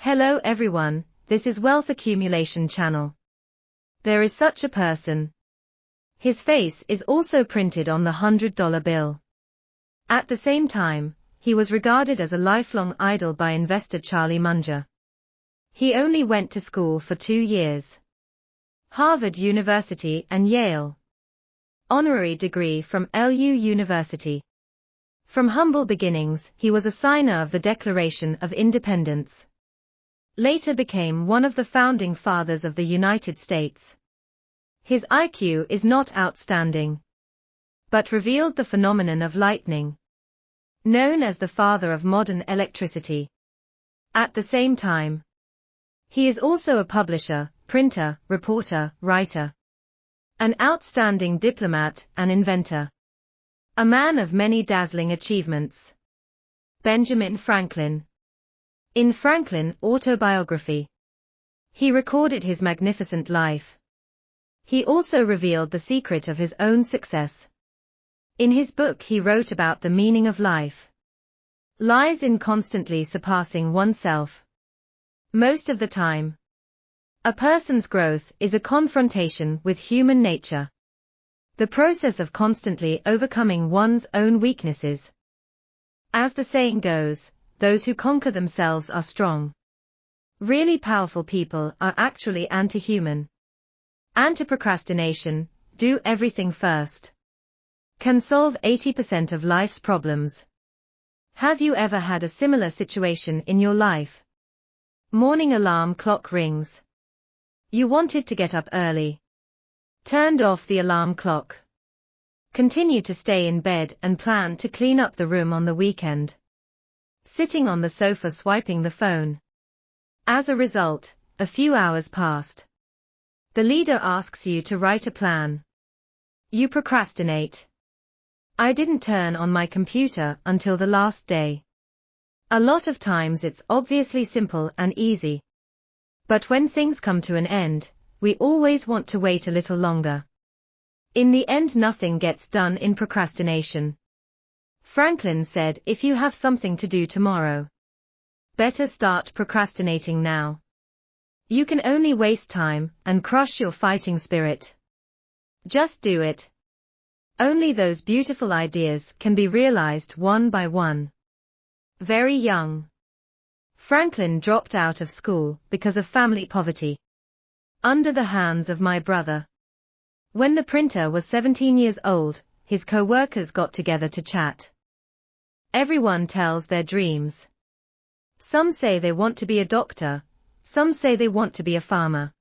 Hello everyone, this is Wealth Accumulation Channel. There is such a person. His face is also printed on the $100 bill. At the same time, he was regarded as a lifelong idol by investor Charlie Munger. He only went to school for 2 years. Harvard University and Yale. Honorary degree from LU University. From humble beginnings, he was a signer of the Declaration of Independence. Later became one of the founding fathers of the United States. His IQ is not outstanding, but revealed the phenomenon of lightning, known as the father of modern electricity. At the same time, he is also a publisher, printer, reporter, writer, an outstanding diplomat and inventor. A man of many dazzling achievements. Benjamin Franklin. In Franklin Autobiography, he recorded his magnificent life. He also revealed the secret of his own success. In his book he wrote about the meaning of life. Lies in constantly surpassing oneself. Most of the time, a person's growth is a confrontation with human nature. The process of constantly overcoming one's own weaknesses. As the saying goes, those who conquer themselves are strong. Really powerful people are actually anti-human. Anti-procrastination, do everything first, can solve 80% of life's problems. Have you ever had a similar situation in your life? Morning alarm clock rings. You wanted to get up early. Turned off the alarm clock. Continue to stay in bed and plan to clean up the room on the weekend. Sitting on the sofa swiping the phone. As a result, a few hours passed. The leader asks you to write a plan. You procrastinate. I didn't turn on my computer until the last day. A lot of times it's obviously simple and easy. But when things come to an end, we always want to wait a little longer. In the end, nothing gets done in procrastination. Franklin said, if you have something to do tomorrow, better start procrastinating now. You can only waste time and crush your fighting spirit. Just do it. Only those beautiful ideas can be realized one by one. Very young, Franklin dropped out of school because of family poverty. Under the hands of my brother. When the printer was 17 years old, his co-workers got together to chat. Everyone tells their dreams. Some say they want to be a doctor, some say they want to be a farmer.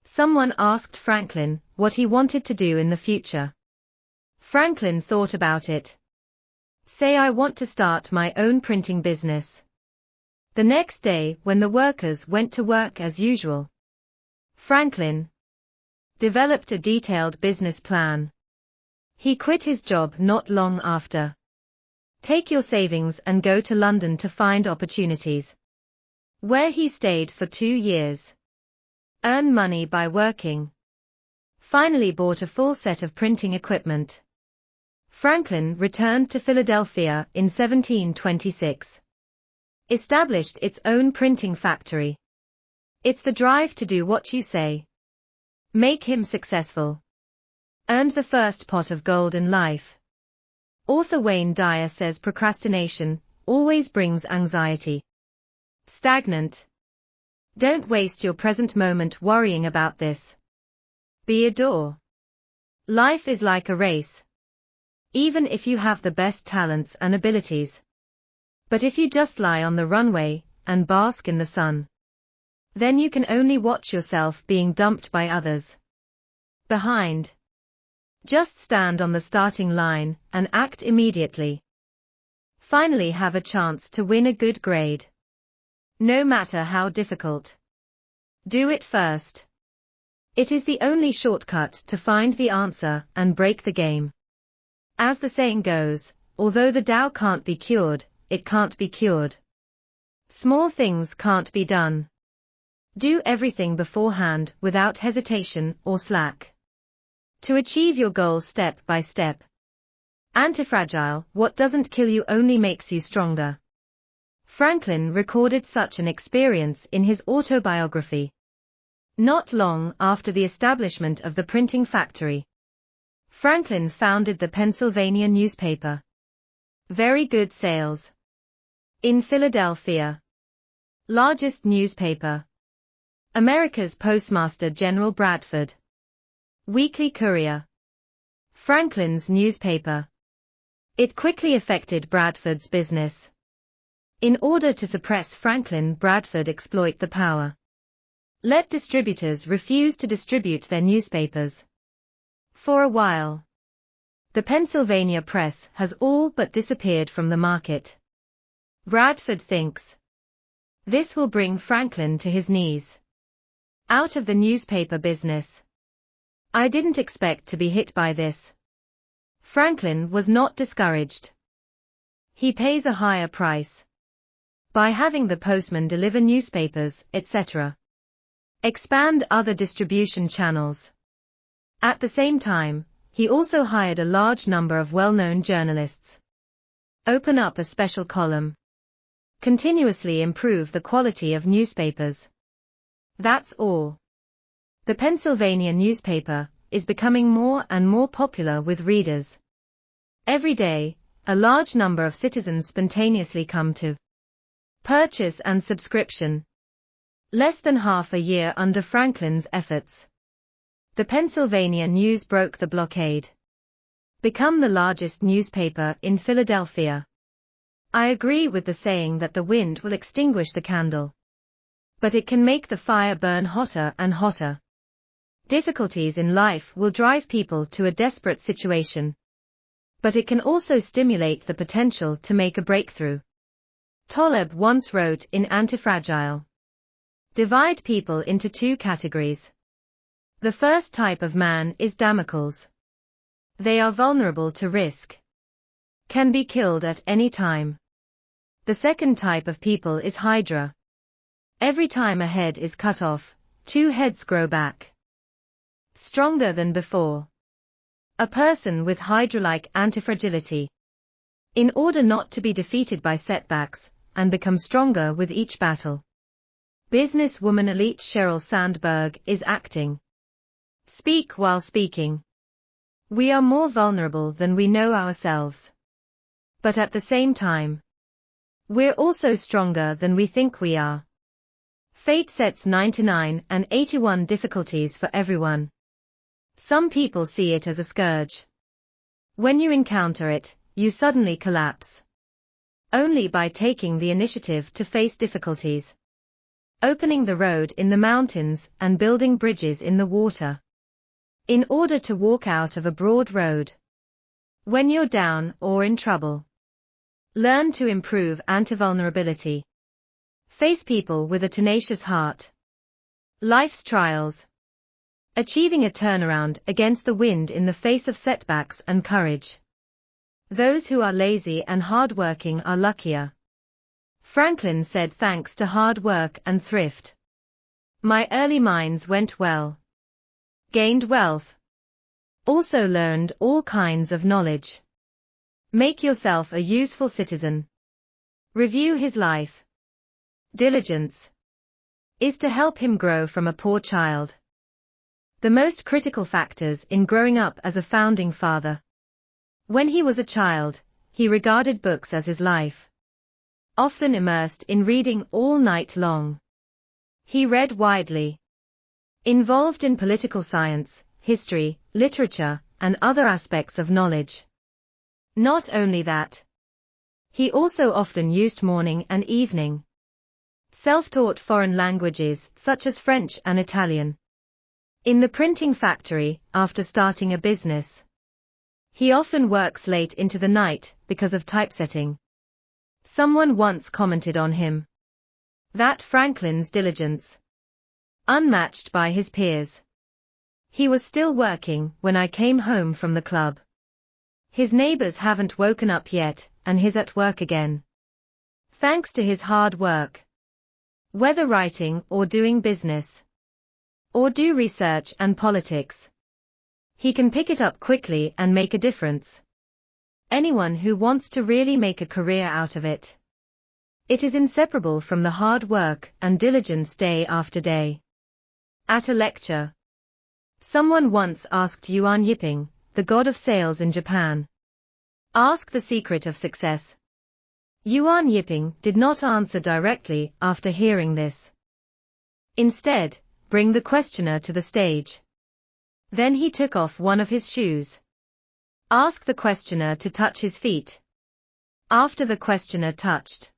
Someone asked Franklin what he wanted to do in the future. Franklin thought about it. Say, I want to start my own printing business. The next day, when the workers went to work as usual, Franklin developed a detailed business plan. He quit his job not long after. Take your savings and go to London to find opportunities. Where he stayed for 2 years. Earn money by working. Finally bought a full set of printing equipment. Franklin returned to Philadelphia in 1726. Established its own printing factory. It's the drive to do what you say. Make him successful. Earned the first pot of gold in life. Author Wayne Dyer says procrastination always brings anxiety. Stagnant. Don't waste your present moment worrying about this. Be a door. Life is like a race. Even if you have the best talents and abilities. But if you just lie on the runway and bask in the sun, then you can only watch yourself being dumped by others. Behind. Just stand on the starting line and act immediately. Finally have a chance to win a good grade. No matter how difficult. Do it first. It is the only shortcut to find the answer and break the game. As the saying goes, although the Tao can't be cured, it can't be cured. Small things can't be done. Do everything beforehand without hesitation or slack. To achieve your goals step by step. Antifragile, what doesn't kill you only makes you stronger. Franklin recorded such an experience in his autobiography. Not long after the establishment of the printing factory, Franklin founded the Pennsylvania newspaper. Very good sales. In Philadelphia. Largest newspaper. America's Postmaster General Bradford. Weekly Courier. Franklin's newspaper. It quickly affected Bradford's business. In order to suppress Franklin, Bradford exploit the power. Let distributors refuse to distribute their newspapers. For a while, the Pennsylvania press has all but disappeared from the market. Bradford thinks this will bring Franklin to his knees. Out of the newspaper business. I didn't expect to be hit by this. Franklin was not discouraged. He pays a higher price by having the postman deliver newspapers, etc. Expand other distribution channels. At the same time, he also hired a large number of well-known journalists. Open up a special column. Continuously improve the quality of newspapers. That's all. The Pennsylvania newspaper is becoming more and more popular with readers. Every day, a large number of citizens spontaneously come to purchase and subscription. Less than half a year under Franklin's efforts, the Pennsylvania News broke the blockade. Become the largest newspaper in Philadelphia. I agree with the saying that the wind will extinguish the candle, but it can make the fire burn hotter and hotter. Difficulties in life will drive people to a desperate situation, but it can also stimulate the potential to make a breakthrough. Taleb once wrote in Antifragile. Divide people into two categories. The first type of man is Damocles. They are vulnerable to risk. Can be killed at any time. The second type of people is Hydra. Every time a head is cut off, two heads grow back. Stronger than before. A person with Hydra-like antifragility. In order not to be defeated by setbacks, and become stronger with each battle. Businesswoman elite Sheryl Sandberg is acting. Speak while speaking. We are more vulnerable than we know ourselves. But at the same time, we're also stronger than we think we are. Fate sets 99 and 81 difficulties for everyone. Some people see it as a scourge. When you encounter it, you suddenly collapse. Only by taking the initiative to face difficulties. Opening the road in the mountains and building bridges in the water. In order to walk out of a broad road. When you're down or in trouble. Learn to improve anti-vulnerability. Face people with a tenacious heart. Life's trials. Achieving a turnaround against the wind in the face of setbacks and courage. Those who are lazy and hardworking are luckier. Franklin said thanks to hard work and thrift. My early mines went well. Gained wealth. Also learned all kinds of knowledge. Make yourself a useful citizen. Review his life. Diligence. Is to help him grow from a poor child. The most critical factors in growing up as a founding father. When he was a child, he regarded books as his life. Often immersed in reading all night long. He read widely. Involved in political science, history, literature, and other aspects of knowledge. Not only that. He also often used morning and evening. Self-taught foreign languages such as French and Italian. In the printing factory, after starting a business. He often works late into the night because of typesetting. Someone once commented on him. That Franklin's diligence. Unmatched by his peers. He was still working when I came home from the club. His neighbors haven't woken up yet, and he's at work again. Thanks to his hard work. Whether writing or doing business. Or do research and politics. He can pick it up quickly and make a difference. Anyone who wants to really make a career out of it. It is inseparable from the hard work and diligence day after day. At a lecture, someone once asked Yuan Yiping, the god of sales in Japan, "Ask the secret of success." Yuan Yiping did not answer directly after hearing this. Instead, bring the questioner to the stage. Then he took off one of his shoes. Ask the questioner to touch his feet. After the questioner touched,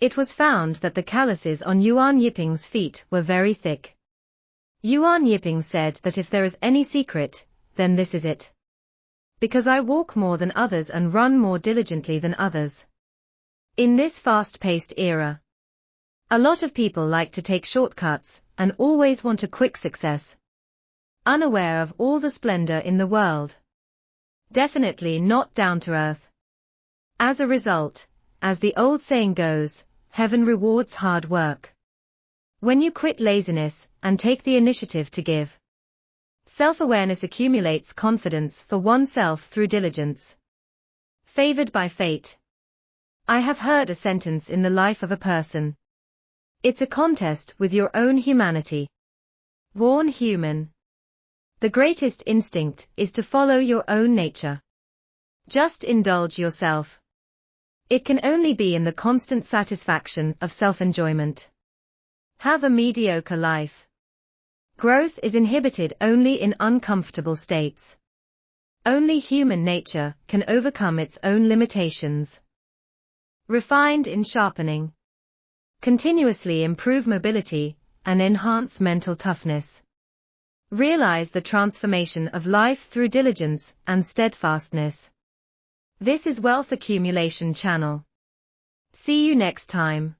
it was found that the calluses on Yuan Yiping's feet were very thick. Yuan Yiping said that if there is any secret, then this is it. Because I walk more than others and run more diligently than others. In this fast-paced era, a lot of people like to take shortcuts and always want a quick success, unaware of all the splendor in the world. Definitely not down to earth. As a result, as the old saying goes, heaven rewards hard work. When you quit laziness and take the initiative to give, self-awareness accumulates confidence for oneself through diligence. Favored by fate. I have heard a sentence in the life of a person. It's a contest with your own humanity. Born human. The greatest instinct is to follow your own nature. Just indulge yourself. It can only be in the constant satisfaction of self-enjoyment. Have a mediocre life. Growth is inhibited only in uncomfortable states. Only human nature can overcome its own limitations. Refined in sharpening. Continuously improve mobility and enhance mental toughness. Realize the transformation of life through diligence and steadfastness. This is Wealth Accumulation Channel. See you next time.